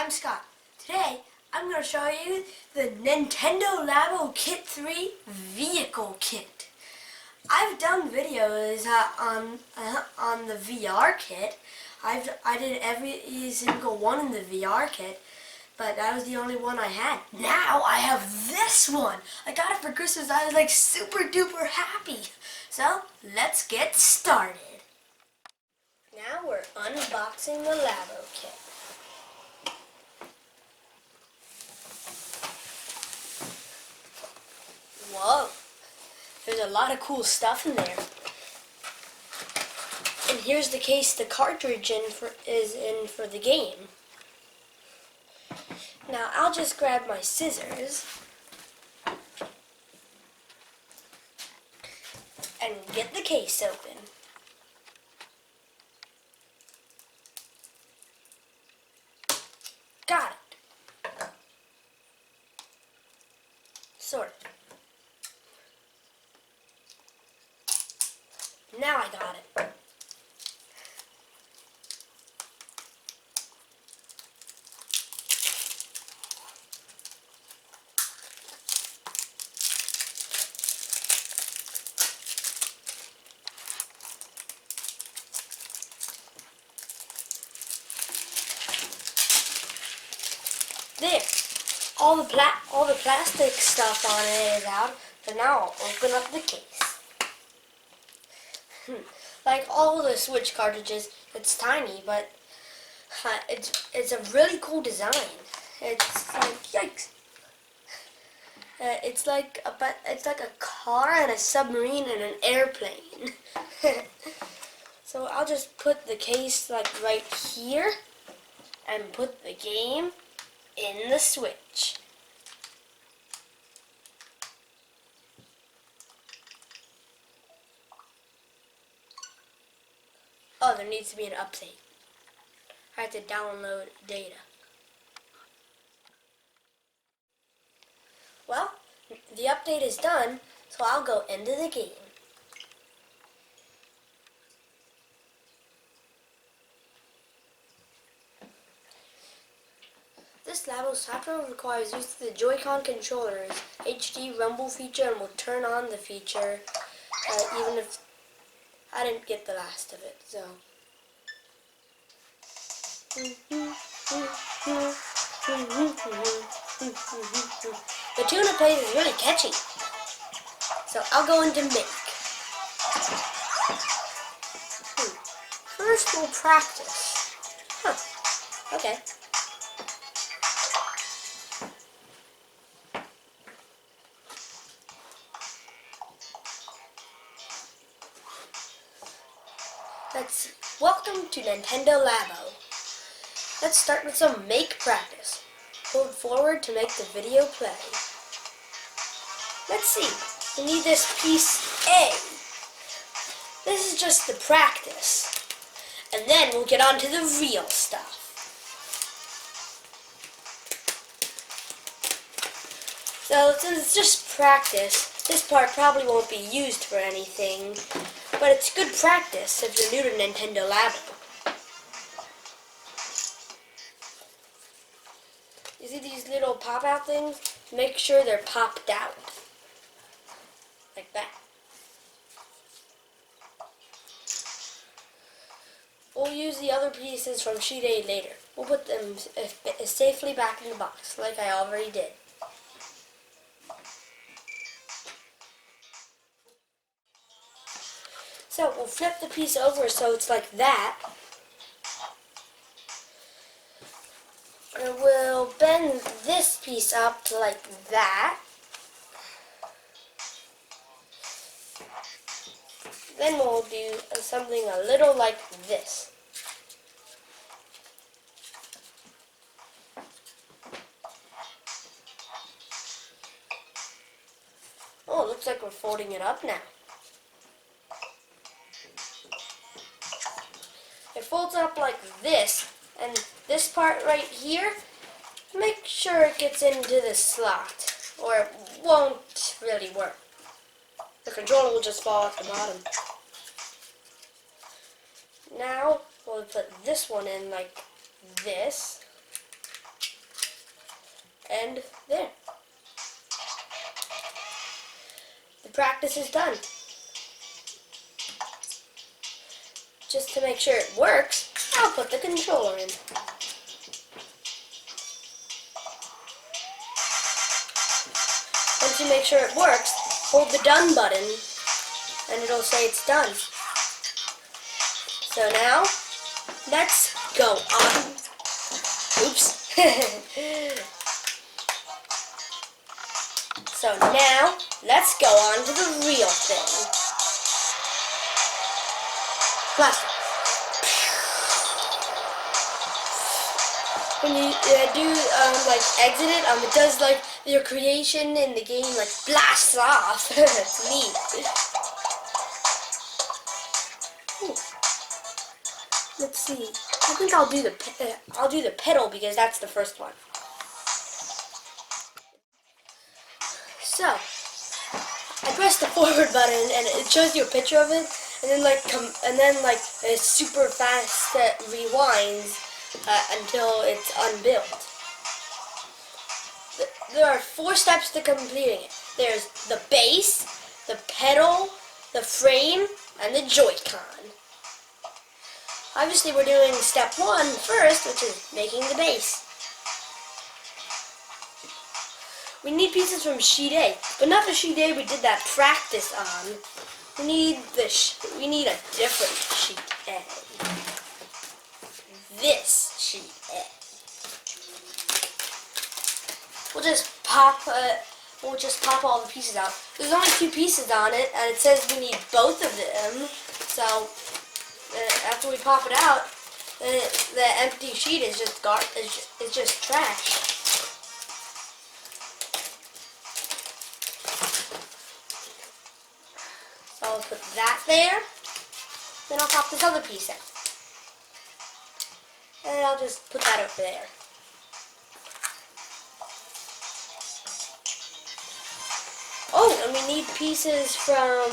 I'm Scott. Today, I'm going to show you the Nintendo Labo Kit 3 Vehicle Kit. I've done videos on the VR kit. I did every single one in the VR kit, but that was the only one I had. Now I have this one. I got it for Christmas. I was like super duper happy. So, let's get started. Now we're unboxing the Labo kit. Whoa, there's a lot of cool stuff in there. And here's the case the cartridge is in for the game. Now I'll just grab my scissors and get the case open. Got it. Sort of. Now I got it. There. All the plastic stuff on it is out. So now I'll open up the case. Like all the Switch cartridges, it's tiny, but it's a really cool design. It's like yikes. It's like a car and a submarine and an airplane. So I'll just put the case like right here and put the game in the Switch. Oh, there needs to be an update. I have to download data. Well, the update is done, so I'll go into the game. This Labo software requires use of the Joy-Con controller's HD rumble feature and will turn on the feature even if I didn't get the last of it, so. The tune it plays is really catchy. So I'll go into make. First we'll practice. Huh. Okay. Welcome to Nintendo Labo. Let's start with some make practice. Hold forward to make the video play. Let's see, we need this piece A. This is just the practice. And then we'll get on to the real stuff. So since it's just practice, this part probably won't be used for anything. But it's good practice if you're new to Nintendo Labo. You see these little pop-out things? Make sure they're popped out. Like that. We'll use the other pieces from Sheet A later. We'll put them safely back in the box, like I already did. So we'll flip the piece over so it's like that. And we'll bend this piece up to like that. Then we'll do something a little like this. Oh, it looks like we're folding it up now. It folds up like this, and this part right here, make sure it gets into the slot, or it won't really work. The controller will just fall off the bottom. Now, we'll put this one in like this. And there. The practice is done. Just to make sure it works, I'll put the controller in. Once you make sure it works, hold the done button and it'll say it's done. So now, let's go on. Oops. So now, let's go on to the real thing. Plastic. When you do like exit it, it does like your creation in the game like blasts off. It's neat. Ooh. Let's see. I think I'll do the pedal because that's the first one. So I press the forward button and it shows you a picture of it, and then like it super fast rewinds until it's unbuilt. There are 4 steps to completing it. There's the base, the pedal, the frame, and the Joy-Con. Obviously we're doing step 1 first, which is making the base. We need pieces from sheet A, but not the sheet A we did that practice on. We need a different sheet A. This sheet A. We'll just pop all the pieces out. There's only 2 pieces on it, and it says we need both of them. So after we pop it out, the empty sheet is just it's just trash. So I'll put that there. Then I'll pop this other piece out. And I'll just put that over there. Oh, and we need pieces from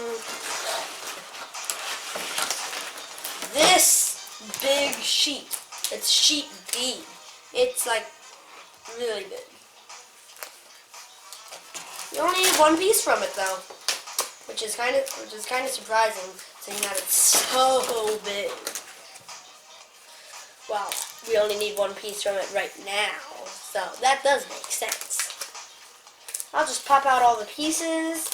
this big sheet. It's sheet D. It's like really big. You only need 1 piece from it though, which is kind of surprising, seeing that it's so big. Well, we only need 1 piece from it right now, so that does make sense. I'll just pop out all the pieces.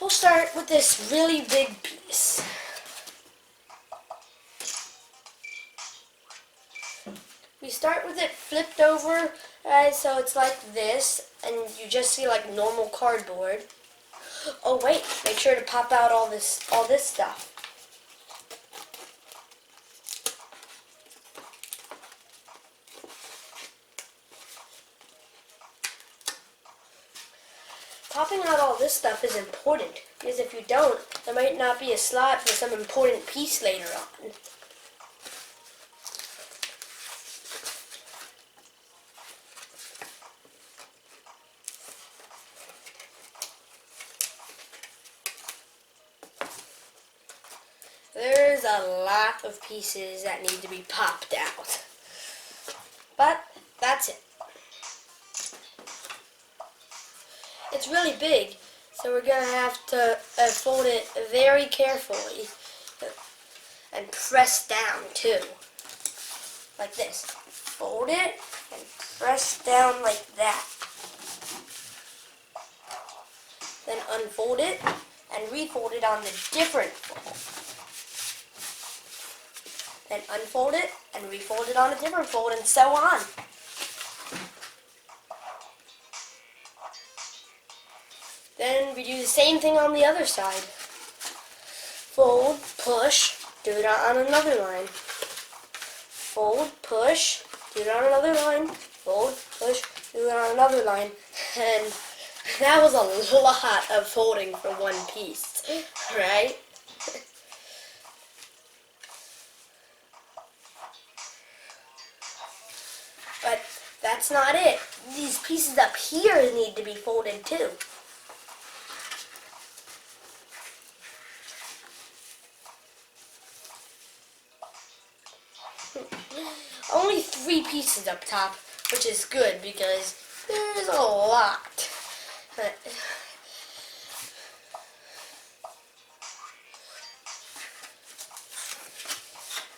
We'll start with this really big piece. We start with it flipped over, so it's like this, and you just see like normal cardboard. Oh wait, make sure to pop out all this stuff. Popping out all this stuff is important, because if you don't, there might not be a slot for some important piece later on. There's a lot of pieces that need to be popped out. But that's it. It's really big, so we're going to have to fold it very carefully and press down too. Like this. Fold it and press down like that. Then unfold it and refold it on the different fold. Then unfold it and refold it on a different fold, and so on. Then we do the same thing on the other side. Fold, push, do it on another line. Fold, push, do it on another line. Fold, push, do it on another line. And that was a lot of folding for 1 piece, right? But that's not it. These pieces up here need to be folded too. Only 3 pieces up top, which is good because there's a lot.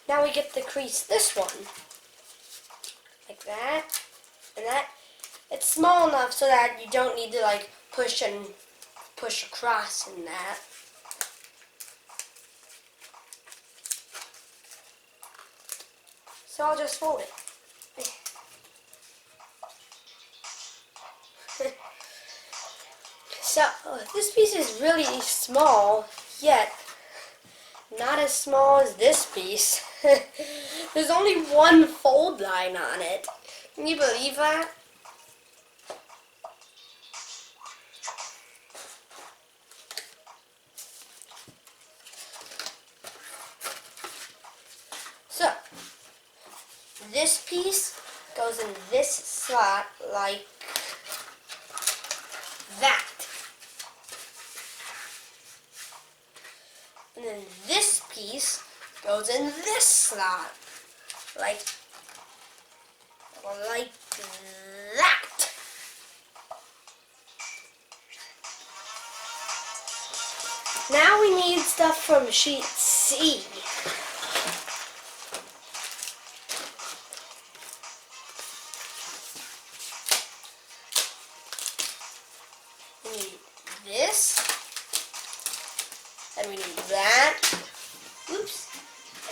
Now we get to crease this one. Like that. And that. It's small enough so that you don't need to like push across in that. So I'll just fold it. So this piece is really small, yet not as small as this piece. There's only one fold line on it. Can you believe that? So, this piece goes in this slot like that. And then this piece goes in this slot like that. Now we need stuff from sheet C. We need this, and we need that. Oops,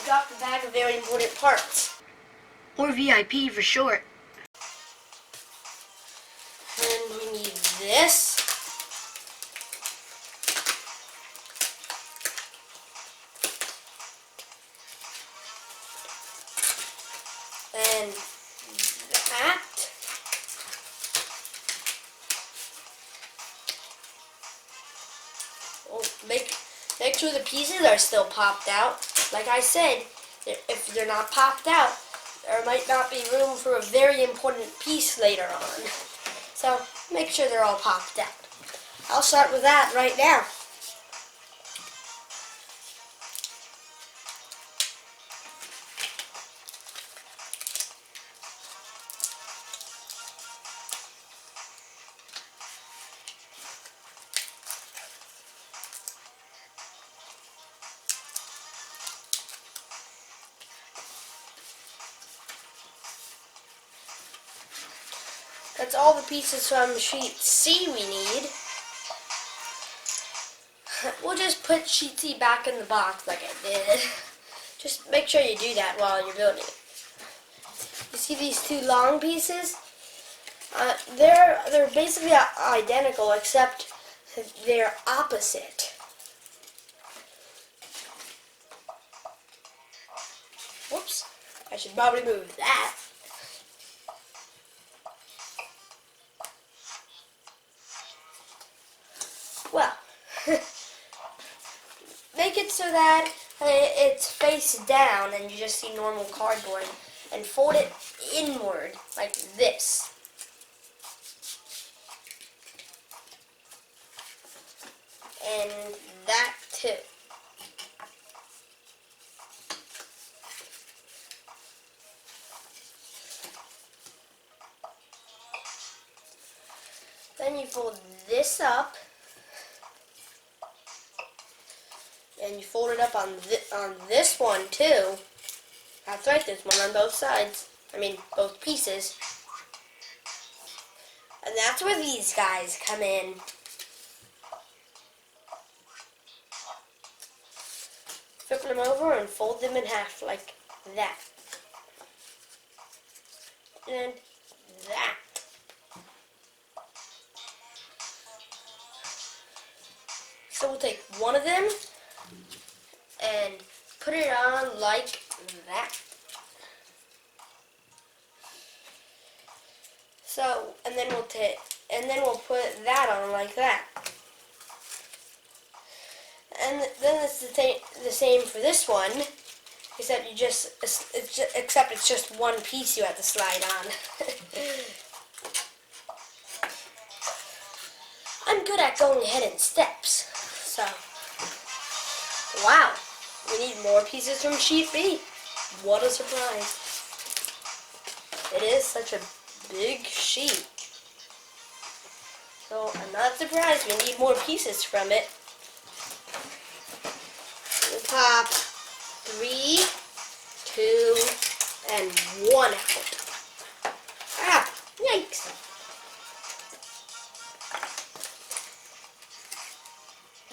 I dropped the bag of very important parts. Or VIP for short. And we need this. And that. Oh, make sure the pieces are still popped out. Like I said, if they're not popped out, there might not be room for a very important piece later on. So make sure they're all popped out. I'll start with that right now. That's all the pieces from sheet C we need. We'll just put sheet C back in the box like I did. Just make sure you do that while you're building it. You see these 2 long pieces? They're basically identical except they're opposite. Whoops, I should probably move that. Well, make it so that it's face down and you just see normal cardboard, and fold it inward like this. And that too. Then you fold this up. And you fold it up on this one too. That's right, there's one on both sides. I mean, both pieces. And that's where these guys come in. Flip them over and fold them in half like that. And that. So we'll take one of them and put it on like that. So, and then we'll put that on like that. And then it's the same for this one, except except it's just one piece you have to slide on. I'm good at going ahead in steps, so wow. We need more pieces from sheet B. What a surprise. It is such a big sheet. So I'm not surprised we need more pieces from it. We'll pop 3, 2, and 1 out. Ah, yikes.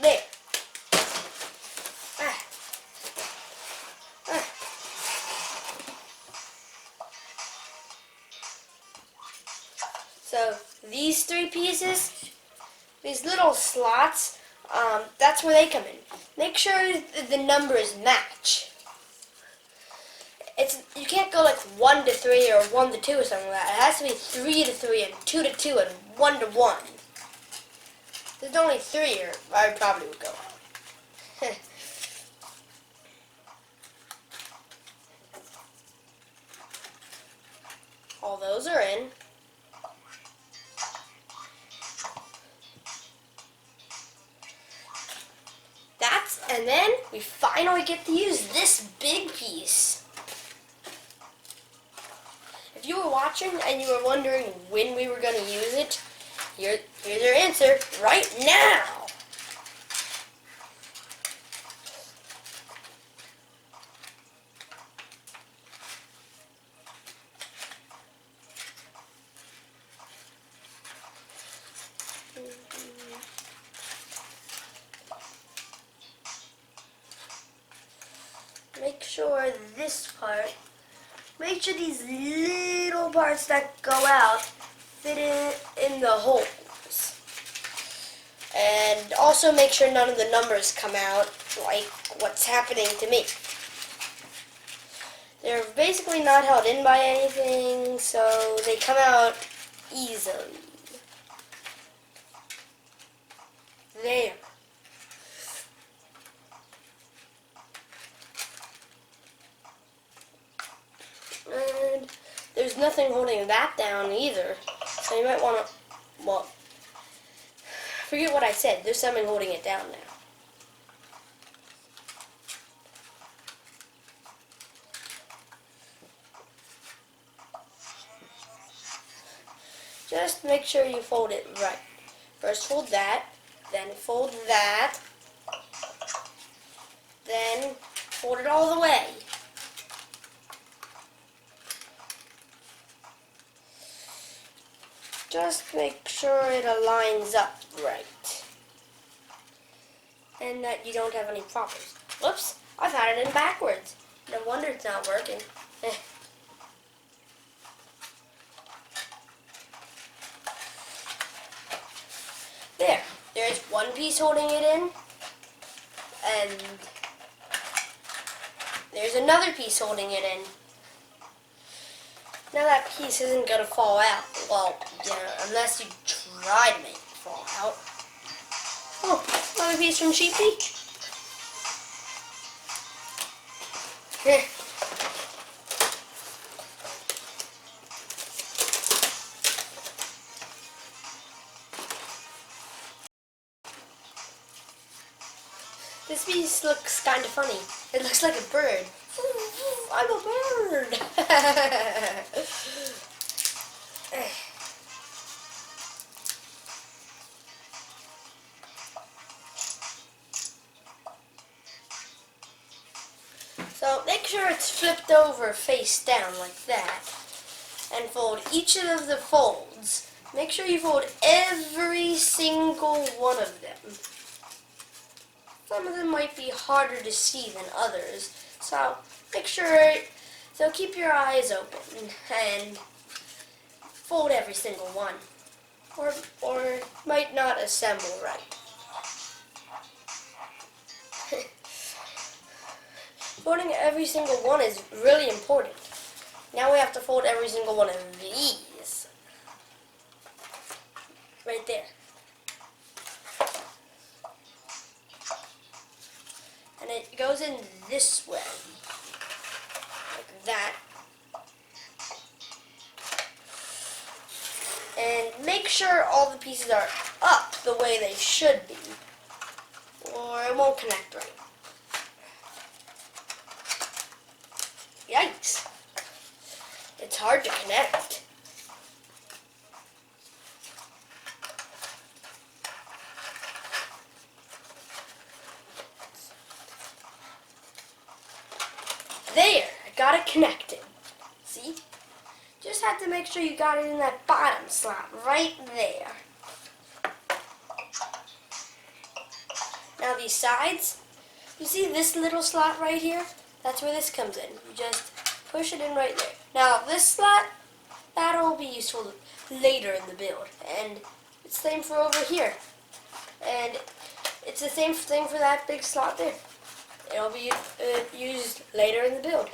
There. Ah. Ah. So these 3 pieces, these little slots, that's where they come in. Make sure the numbers match. You can't go like 1 to 3 or 1 to 2 or something like that. It has to be 3 to 3 and 2 to 2 and 1 to 1. If there's only 3, or I probably would go out. All those are in. And then we finally get to use this big piece. If you were watching and you were wondering when we were going to use it, here's your answer right now. Make sure this part, make sure these little parts that go out fit in the holes. And also make sure none of the numbers come out, like what's happening to me. They're basically not held in by anything, so they come out easily. There. And there's nothing holding that down either. So you might want to, well, forget what I said. There's something holding it down now. Just make sure you fold it right. First fold that, then fold that, then fold it all the way. Just make sure it aligns up right. And that you don't have any problems. Whoops, I've had it in backwards. No wonder it's not working. There's one piece holding it in, and there's another piece holding it in. Now that piece isn't going to fall out. Well, unless you try to make it fall out. Oh, another piece from Sheepy. This piece looks kind of funny. It looks like a bird. I'm a bird! So make sure it's flipped over face down like that. And fold each of the folds. Make sure you fold every single one of them. Some of them might be harder to see than others, so make sure, so keep your eyes open and fold every single one, or might not assemble right. Folding every single one is really important. Now we have to fold every single one of these, right there. And it goes in this way, like that. And make sure all the pieces are up the way they should be, or it won't connect right. gotta connect it. See? Just have to make sure you got it in that bottom slot right there. Now these sides, you see this little slot right here? That's where this comes in. You just push it in right there. Now this slot, that'll be useful later in the build. And it's the same for over here. And it's the same thing for that big slot there. It'll be used later in the build.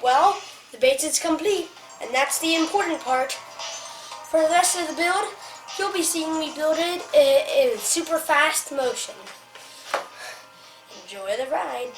Well, the base is complete, and that's the important part. For the rest of the build, you'll be seeing me build it in super fast motion. Enjoy the ride.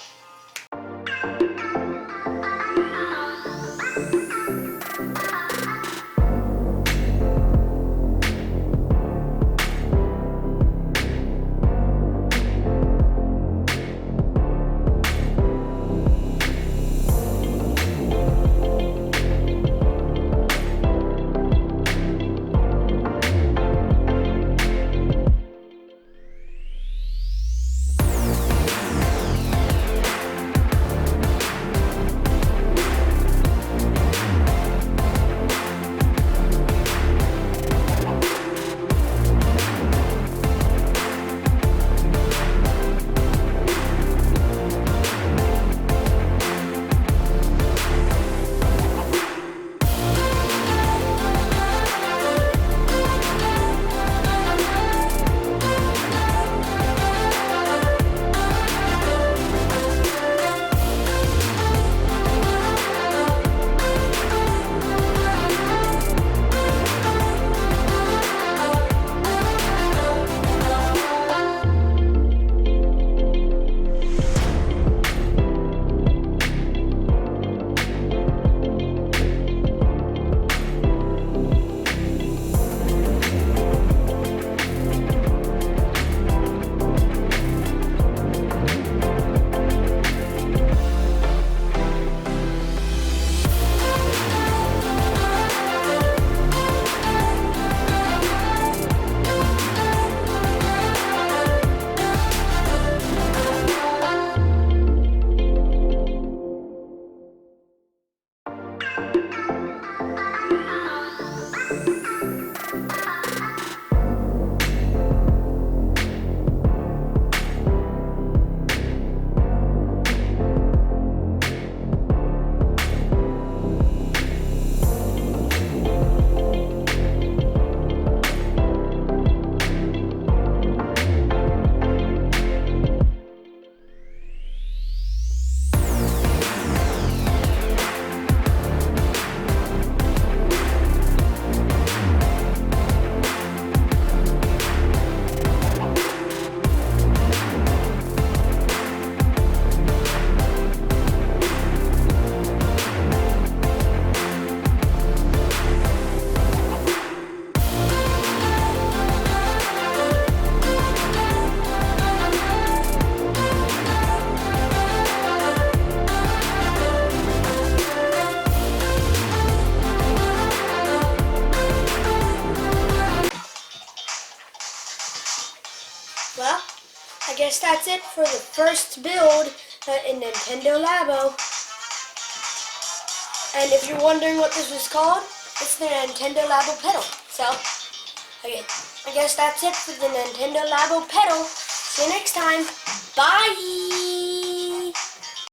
Well, I guess that's it for the first build in Nintendo Labo. And if you're wondering what this was called, it's the Nintendo Labo Pedal. So, again, I guess that's it for the Nintendo Labo Pedal. See you next time. Bye!